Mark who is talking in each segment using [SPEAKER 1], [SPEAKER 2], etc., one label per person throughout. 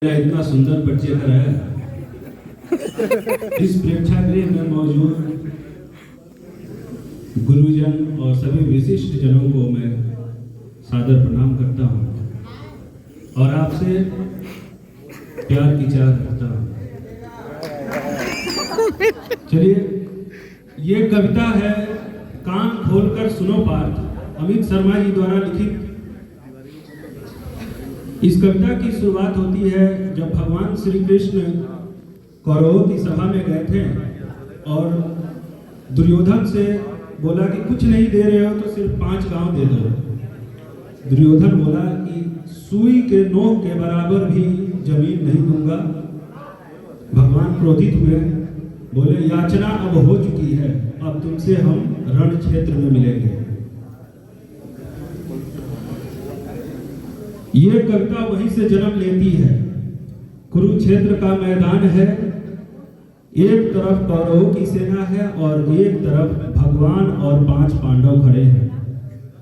[SPEAKER 1] इतना सुंदर परिचय कराया। इस प्रेक्षागृह में मौजूद गुरुजन और सभी विशिष्ट जनों को मैं सादर प्रणाम करता हूं और आपसे प्यार की चाह रखता हूं। चलिए, ये कविता है कान खोलकर सुनो पाठ, अमित शर्मा जी द्वारा लिखित। इस कविता की शुरुआत होती है जब भगवान श्री कृष्ण कौरवों की सभा में गए थे और दुर्योधन से बोला कि कुछ नहीं दे रहे हो तो सिर्फ 5 गांव दे दो। दुर्योधन बोला कि सुई के नोक के बराबर भी जमीन नहीं दूंगा। भगवान क्रोधित हुए, बोले याचना अब हो चुकी है, अब तुमसे हम रण क्षेत्र में मिलेंगे। ये कविता वहीं से जन्म लेती है। कुरुक्षेत्र का मैदान है, एक तरफ कौरवों की सेना है और एक तरफ भगवान और 5 पांडव खड़े हैं।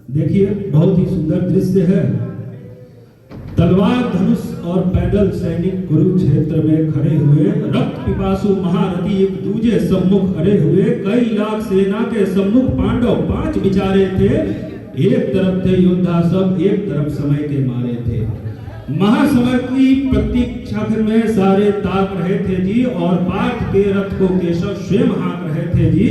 [SPEAKER 1] देखिए, बहुत ही सुंदर दृश्य है। तलवार, धनुष और पैदल सैनिक कुरुक्षेत्र में खड़े हुए, रक्त पिपासु महारथी एक दूजे सम्मुख खड़े हुए। कई लाख सेना के सम्मुख पांडव 5 बिचारे थे। एक तरफ थे योद्धा सब, एक तरफ समय के मारे थे। महासमर की प्रतीक्षा में सारे ताक रहे थे जी, और पार्थ के रथ को केशव स्वयं हाँक रहे थे जी।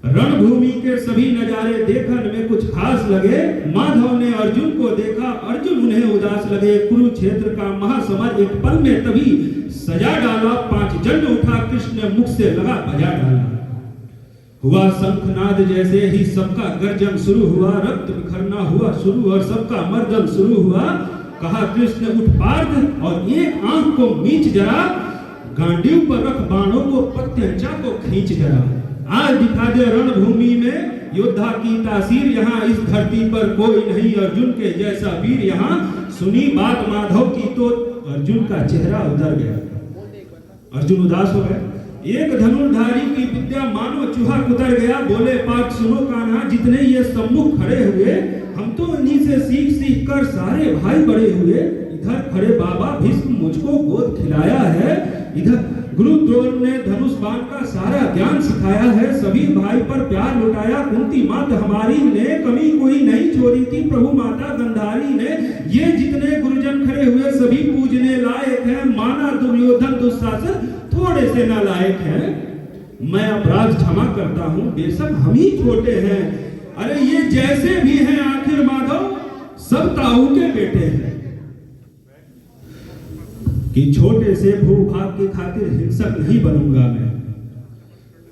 [SPEAKER 1] रणभूमि के सभी नजारे देखने में कुछ खास लगे। माधव ने अर्जुन को देखा, अर्जुन उन्हें उदास लगे। कुरुक्षेत्र का महासमर एक पल में तभी सजा डाला। 5 जंड उठा, कृष्ण ने मुख से लगा बजा डाला। हुआ शंखनाद जैसे ही सबका गर्जन शुरू हुआ, रक्त बिखरना हुआ शुरू और सबका मर्दन शुरू हुआ। कहा कृष्ण उठ पार्थ और एक आंख को मीच जरा, गांडीव पर रख बाणों को, प्रत्यंचा को खींच जरा। आज दिखा दे रणभूमि में योद्धा की तासीर, यहाँ इस धरती पर कोई नहीं अर्जुन के जैसा वीर। यहाँ सुनी बात माधव की तो अर्जुन का चेहरा उतर गया, अर्जुन उदास हो गए। एक धनुर्धारी की विद्या मानो चूहा कुतर गया। बोले पार्थ सुनो कान्हा, जितने ये सम्मुख खड़े हुए, हम तो इन्हीं से सीख सीख कर सारे भाई बड़े हुए। इधर खड़े बाबा भीष्म मुझको गोद खिलाया है, इधर गुरु द्रोण ने धनुष बाण का सारा ज्ञान सिखाया है। सभी भाई पर प्यार लुटाया, कुंती माता हमारी ने कमी कोई नहीं छोड़ी थी, प्रभु माता गंधारी ने। ये जितने गुरुजन खड़े हुए सभी पूजने लायक हैं। माना दुर्योधन दुशासन थोड़े से नालायक हैं। मैं अपराध क्षमा करता हूं, बेशक हम ही छोटे हैं। अरे ये जैसे भी हैं आखिर माधव सब ताऊ के बेटे हैं। कि छोटे से भूभाग की खातिर हिंसक नहीं बनूंगा मैं।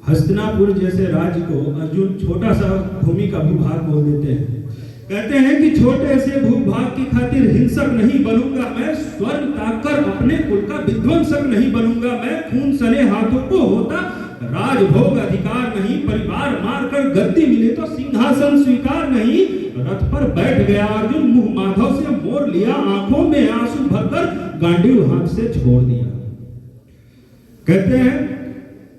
[SPEAKER 1] हस्तिनापुर जैसे राज्य को अर्जुन छोटा सा भूमि का भूभाग बोल देते हैं। कहते हैं कि छोटे से भूभाग की खातिर हिंसक नहीं बनूंगा मैं। स्वर्ण ताकर अपने कुल का विध्वंसक नहीं बनूंगा मैं। खून सने हाथों को होता राजभोग अधिकार नहीं। परिवार मारकर गद्दी मिले तो सिंहासन स्वीकार नहीं। रथ पर बैठ गया अर्जुन, मुंह माधव से मोड़ लिया, आंखों में आंसू भरकर गांडीव हाथ से छोड़ दिया। कहते हैं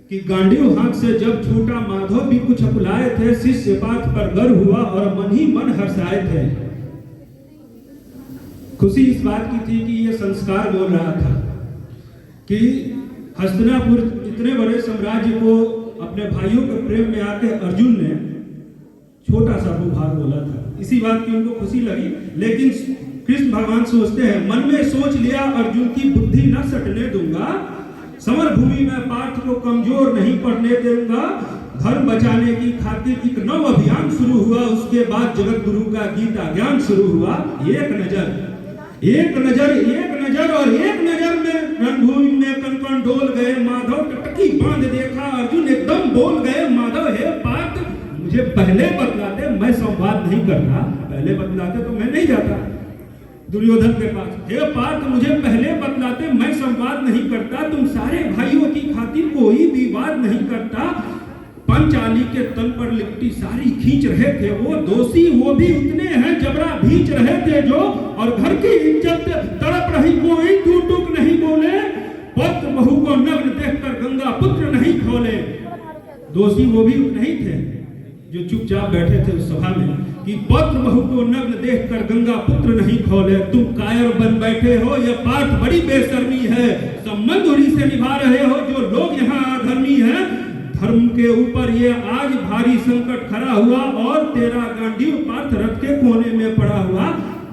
[SPEAKER 1] कि गांडीव हाथ से जब छूटा, माधव भी कुछ अपलाए थे। शिष्य पाठ पर गर्व हुआ और मन ही मन हर्षाए थे। खुशी इस बात की थी कि ये संस्कार बोल रहा था कि हस्तिनापुर इतने बड़े साम्राज्य को अपने भाइयों के प्रेम में आके अर्जुन ने छोटा सा भूभाग बोला था। इसी बात की उनको खुशी लगी। लेकिन कृष्ण भगवान सोचते हैं, मन में सोच लिया अर्जुन की बुद्धि न सटने दूंगा। समर भूमि में पार्थ को कमजोर नहीं पड़ने दूंगा। धर्म बचाने की खातिर एक नव अभियान शुरू हुआ। उसके बाद जगत गुरु का गीता ज्ञान शुरू हुआ। एक नजर और एक नजर में रणभूमि में कण डोल गए। माधव टटकी बांध देखा अर्जुन, एकदम बोल गए माधव, हे पार्थ मुझे पहले बतलाते, मैं संवाद नहीं करता। पहले बतलाते तो मैं नहीं जाता दुर्योधन के पास। हे पार्थ मुझे पहले बतलाते, मैं संवाद नहीं करता। तुम सारे भाइयों की खातिर कोई विवाद नहीं करता। पंचाली के तन पर लिपटी सारी खींच रहे थे वो। दोषी वो भी उतने हैं जबरा भींच रहे थे जो, और घर की इज्जत तड़प रही, कोई टू टूक नहीं बोले। पुत्र बहू को नग्न देखकर गंगा पुत्र नहीं खोले। दोषी वो भी नहीं थे जो चुपचाप बैठे थे उस सभा में। कि पौत्र बहु को नग्न देखकर गंगा पुत्र नहीं खोले। तुम कायर बन बैठे हो, यह पाठ बड़ी बेशर्मी है। संबंध उन्हीं से निभा रहे हो जो लोग यहाँ अधर्मी है। धर्म के ऊपर ये आज भारी संकट खड़ा हुआ और तेरा गांडीव पार्थ रथ के कोने में पड़ा हुआ।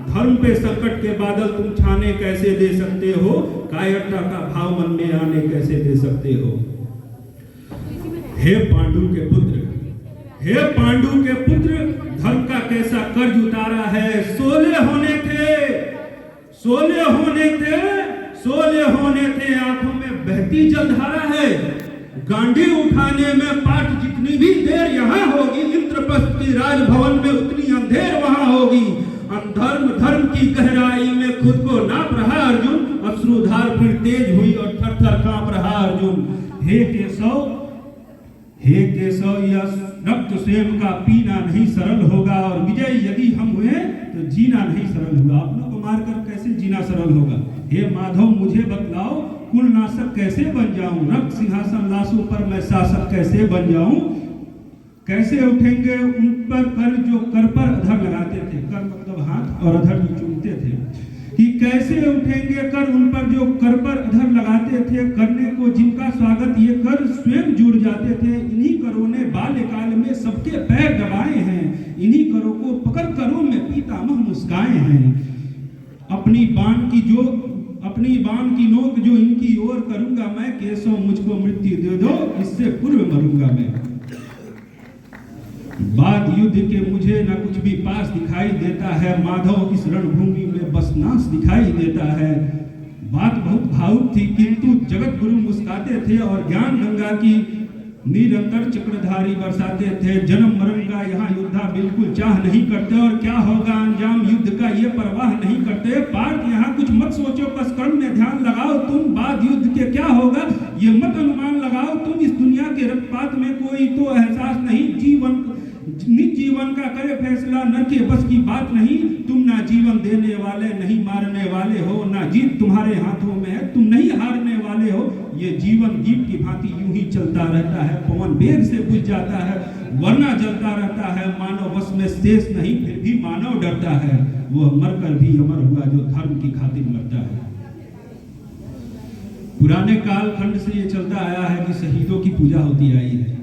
[SPEAKER 1] धर्म पे संकट के बादल तुम छाने कैसे दे सकते हो? कायरता का भाव मन में आने कैसे दे सकते हो? हे पांडु के पुत्र, हे पांडु के पुत्र, धर्म का कैसा कर्ज उतारा है। सोले होने थे, सोले होने थे, सोले होने थे, आंखों में बहती जलधारा है। गांडी उठाने में पाठ जितनी भी देर यहाँ होगी, इंद्रप्रस्थ की राजभवन में उतनी अंधेर वहां होगी। अधर्म धर्म की गहराई में खुद को नाप रहा अर्जुन, अश्रुधार फिर तेज हुई और थर थर कांप रहा अर्जुन। हे केशव, हे केशव, यह रक्त स्वयं का पीना नहीं सरल होगा और विजय यदि हम हुए तो जीना नहीं सरल होगा। अपनों को मारकर कैसे जीना सरल होगा? हे माधव, मुझे बतलाओ, कुल नाशक कैसे बन जाऊं? रक्त सिंहासन लाशों पर मैं शासक कैसे बन जाऊं? कैसे उठेंगे उन पर कर जो कर पर अधर लगाते थे? कर मतलब हाथ और अधर जो चूमते थे। कि कैसे उठेंगे कर उन पर जो कर पर अधर लगाते थे? करने को जिनका स्वागत ये कर स्वयं जुड़ जाते थे। इन्हीं करों ने बाल्यकाल में सबके पैर दबाए हैं। इन्हीं करों को पकड़ करों में पीतामह मुस्काए हैं। अपनी बाण की नोक जो इनकी ओर करूंगा मैं, केशव मुझको मृत्यु दे दो, इससे पूर्व मरूंगा मैं। बाद युद्ध के मुझे न कुछ भी पास दिखाई देता है। माधव, इस रणभूमि में बस नाश दिखाई देता है। बात बहुत भावुक थी, किंतु जगत गुरु मुस्काते थे और ज्ञान गंगा की निरंतर चक्रधारी बरसाते थे। जन्म मरण का यहाँ योद्धा बिल्कुल चाह नहीं करते और क्या होगा अंजाम युद्ध का ये परवाह नहीं करते। पार्थ, यहाँ कुछ मत सोचो, बस कर्म में ध्यान लगाओ तुम। बाद युद्ध के क्या होगा ये मत अनुमान लगाओ तुम। इस दुनिया के रक्तपात में कोई तो एहसास नहीं। निज जीवन का करे फैसला, नर के बस की बात नहीं। तुम ना जीवन देने वाले, नहीं मारने वाले हो, ना जीत तुम्हारे हाथों में है, तुम नहीं हारने वाले हो। ये जीवन दीप की भांति यूं ही चलता रहता है। पवन वेग से बुझ जाता है, वरना जलता रहता है। मानव बस में शेष नहीं, फिर भी मानव डरता है। वह मरकर भी अमर हुआ जो धर्म की खातिर मरता है। पुराने काल खंड से ये चलता आया है कि शहीदों की पूजा होती आई है।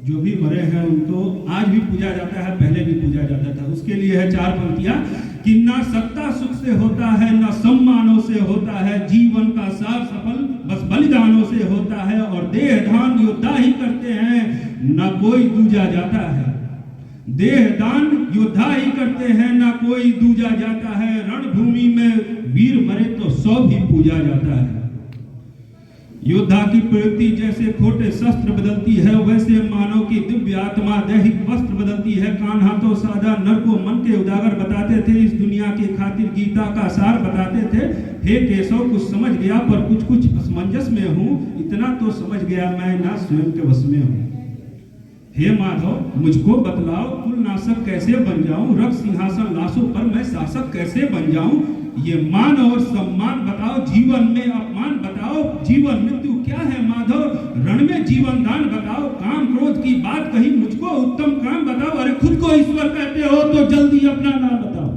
[SPEAKER 1] जो भी मरे हैं उनको आज भी पूजा जाता है, पहले भी पूजा जाता था। उसके लिए है 4 पंक्तियां कि ना सत्ता सुख से होता है, ना सम्मानों से होता है। जीवन का सार सफल बस बलिदानों से होता है और देह दान योद्धा ही करते हैं, ना कोई दूजा जाता है। देह दान योद्धा ही करते हैं, ना कोई दूजा जाता है। रणभूमि में वीर मरे तो 100 भी पूजा जाता है। योद्धा की प्रवृत्ति जैसे खोटे शस्त्र बदलती है, वैसे मानव की दिव्य आत्मा दैहिक वस्त्र बदलती है। कान्हा तो सादा नर को मन के उजागर बताते थे, इस दुनिया की खातिर गीता का सार बताते थे। हे केशव, कुछ समझ गया पर कुछ कुछ असमंजस में हूँ। इतना तो समझ गया मैं ना स्वयं के वश में हूँ। हे माधव, मुझको बतलाओ, कुल नाशक कैसे बन जाऊं? रक्त सिंहासन लाशों पर मैं शासक कैसे बन जाऊं? ये मान और सम्मान बताओ, जीवन में अपमान बताओ। जीवन मृत्यु क्या है माधव? रण में जीवन दान बताओ। काम क्रोध की बात कही, मुझको उत्तम काम बताओ। अरे खुद को ईश्वर कहते हो तो जल्दी अपना नाम बताओ।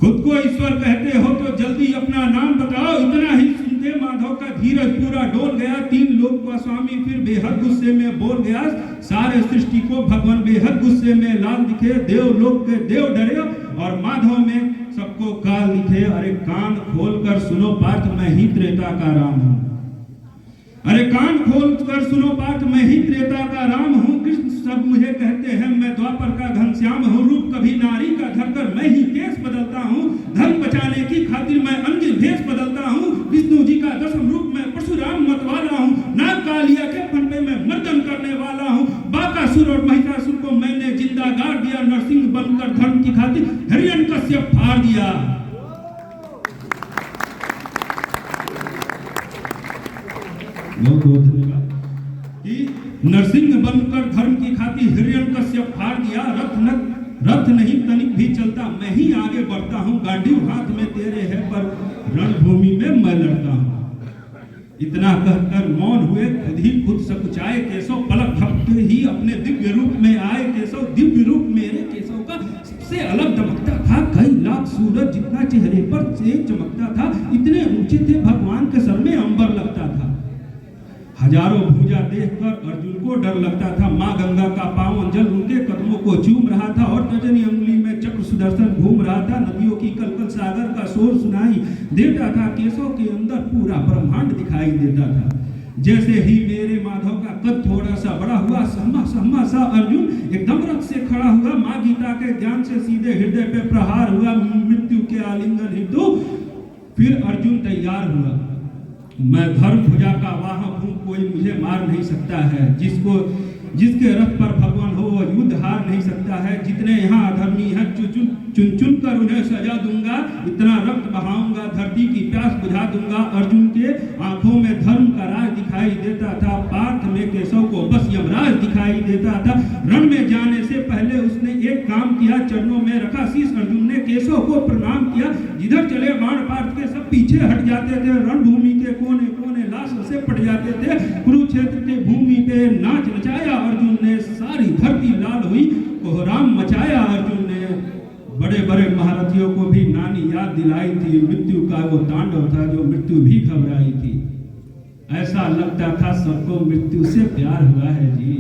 [SPEAKER 1] खुद को ईश्वर कहते हो तो जल्दी अपना नाम बताओ। इतना ही सुनते माधव का धीरज पूरा डोल गया। 3 लोक का स्वामी फिर बेहद गुस्से में बोल गया। सारे सृष्टि को भगवान बेहद गुस्से में लाल दिखे। देव लोक के देव डरे और माधव में सबको काल दिखे। अरे कान खोल कर सुनो पार्थ, मैं ही त्रेता का राम हूँ। अरे कान खोल कर सुनो पार्थ, मैं ही त्रेता का राम हूँ। कृष्ण सब मुझे कहते हैं, मैं द्वापर का घनश्याम हूँ। रूप कभी नारी का धरकर मैं ही केस बदलता हूँ। धन बचाने की खातिर मैं अंग भेष बदलता हूँ। विष्णु जी का 10म रूप में परशुराम मतवाला हूँ। नाग कालिया के फन पे मैं मर्दन करने वाला हूँ। बाकासुर और महिषासुर को मैंने जिंदा गाड़ दिया। नरसिंह बनकर धर्म की खातिर हिरण्यकश्यप फाड़ दिया। बहुत बहुत धन्यवाद। कि नरसिंह बनकर धर्म की खातिर हिरण्यकश्यप फाड़ दिया। रथ नहीं तनिक भी चलता, मैं ही आगे बढ़ता हूँ। गांडीव हाथ में तेरे है पर रणभूमि में मैं लड़ता हूँ। इतना कहकर मौन हुए, खुद ही खुद सकुचाए केशव, पलक झपकते ही अपने दिव्य रूप में आए केशव। दिव्य रूप मेरे केशव का सबसे अलग दमकता था, कई लाख सूरज जितना चेहरे पर तेज चमकता था। इतने ऊंचे थे भगवान के सर में अंबर लगता था। हजारों भुजा देखकर अर्जुन को डर लगता था। माँ गंगा का पावन जल उनके कदमों को चूम रहा था और तर्जनी अंगुली में चक्र सुदर्शन घूम रहा था। नदियों की कलकल सागर का शोर सुनाई देता था। केशव के अंदर पूरा ब्रह्मांड दिखाई देता था। जैसे ही मेरे माधव का कद थोड़ा सा बड़ा हुआ, सहमा सा अर्जुन एकदम रथ से खड़ा हुआ। माँ गीता के ज्ञान से सीधे हृदय पे प्रहार हुआ। मृत्यु के आलिंगन हेतु फिर अर्जुन तैयार हुआ। मैं धर्म भुजा का वाहक हूँ, कोई मुझे मार नहीं सकता है। जिसके रथ पर भगवान हो वो युद्ध हार नहीं सकता है। जितने यहाँ अधर्मी हैं चुन कर उन्हें सजा दूंगा। इतना रक्त बहाऊंगा, धरती की प्यास बुझा दूंगा। अर्जुन के आंखों में धर्म का राज दिखाई देता था। पार्थ में केशव को बस यमराज दिखाई देता था। रण में जाने से पहले उसने एक काम किया, चरणों में रखा शीश। अर्जुन ने केशव को प्रणाम किया। जिधर चले बाण पार्थ के सब पीछे हट जाते थे। रणभूमि के कोने कोने लाश से पट जाते थे। कुरुक्षेत्र के भूमि पे नाच नचाया अर्जुन ने। सारी धरती लाल हुई, कोहराम मचाया अर्जुन ने। बड़े बड़े महारथियों को भी नानी याद दिलाई थी। मृत्यु का वो तांडव था जो मृत्यु भी घबराई थी। ऐसा लगता था सबको मृत्यु से प्यार हुआ है जी।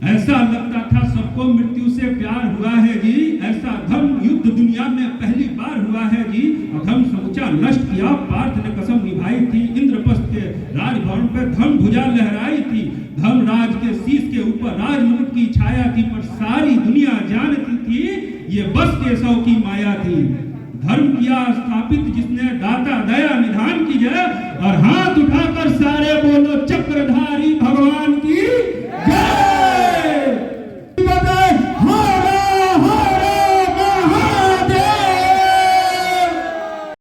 [SPEAKER 1] ऐसा लगता था सबको मृत्यु से प्यार हुआ है जी। ऐसा धर्म युद्ध दुनिया में पहली बार हुआ है जी। अधर्म समूचा नष्ट किया पार्थ ने कसम निभाई थी। इंद्रप्रस्थ के राजभवन पे धर्म भुजा लहराई थी। धर्मराज के शीश के ऊपर राजमुकुट की छाया थी। पर सारी दुनिया जानती थी ये बस केशव की माया थी। धर्म किया स्थापित जिसने दाता दया निधान की जय। और हाथ उठा